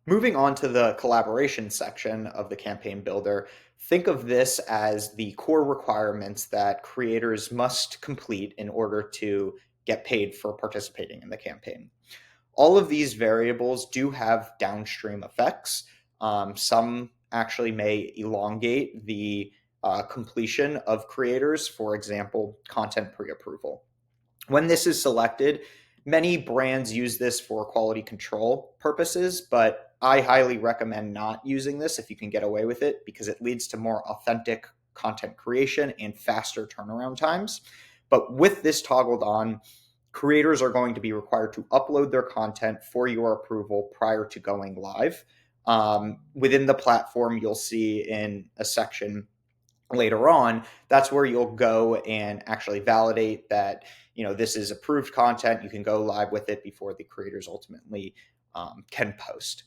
Moving on to the collaboration section of the campaign builder, think of this as the core requirements that creators must complete in order to get paid for participating in the campaign. All of these variables do have downstream effects. Some actually may elongate the completion of creators, for example, content pre-approval. When this is selected, many brands use this for quality control purposes, but I highly recommend not using this if you can get away with it because it leads to more authentic content creation and faster turnaround times. But with this toggled on, creators are going to be required to upload their content for your approval prior to going live. Within the platform, you'll see in a section later on, that's where you'll go and actually validate that this is approved content. You can go live with it before the creators ultimately can post.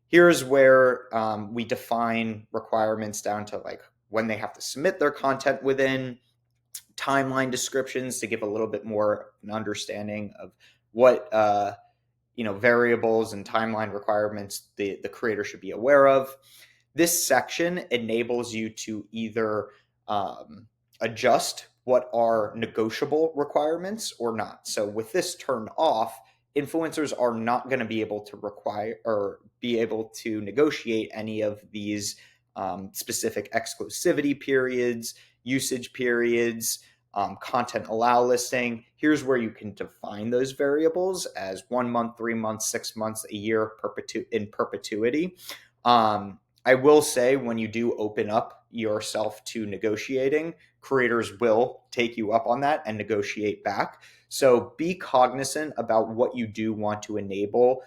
Here's where we define requirements down to like when they have to submit their content within, timeline descriptions to give a little bit more an understanding of what variables and timeline requirements the creator should be aware of. This section enables you to either adjust what are negotiable requirements or not. So with this turned off, influencers are not going to be able to require or be able to negotiate any of these specific exclusivity periods, usage periods, content allow listing. Here's where you can define those variables as 1 month, 3 months, 6 months, a year in perpetuity. I will say when you do open up yourself to negotiating, creators will take you up on that and negotiate back. So be cognizant about what you do want to enable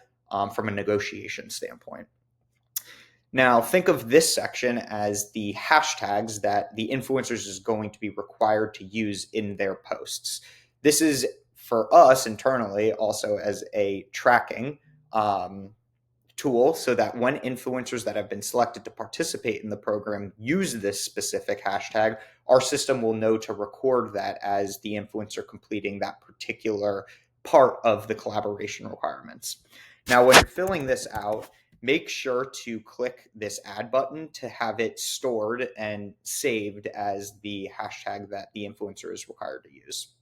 from a negotiation standpoint. Now, think of this section as the hashtags that the influencers is going to be required to use in their posts. This is for us internally also as a tracking tool so that when influencers that have been selected to participate in the program use this specific hashtag, our system will know to record that as the influencer completing that particular part of the collaboration requirements. Now, when you're filling this out, make sure to click this add button to have it stored and saved as the hashtag that the influencer is required to use.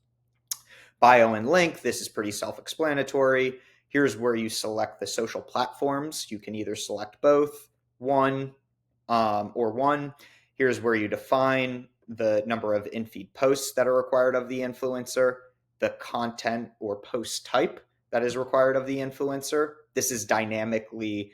Bio and link, this is pretty self-explanatory. Here's where you select the social platforms. You can either select both, one, or one. Here's where you define the number of in-feed posts that are required of the influencer, the content or post type that is required of the influencer. This is dynamically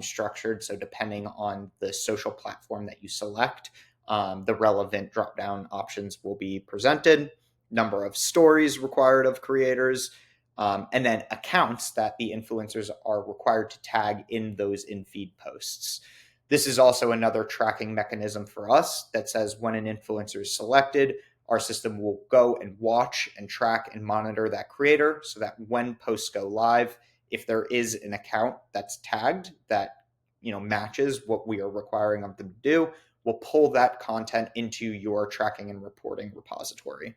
structured, so depending on the social platform that you select, the relevant drop-down options will be presented. Number of stories required of creators, and then accounts that the influencers are required to tag in those in-feed posts. This is also another tracking mechanism for us that says when an influencer is selected, our system will go and watch and track and monitor that creator so that when posts go live, if there is an account that's tagged that matches what we are requiring of them to do, we'll pull that content into your tracking and reporting repository.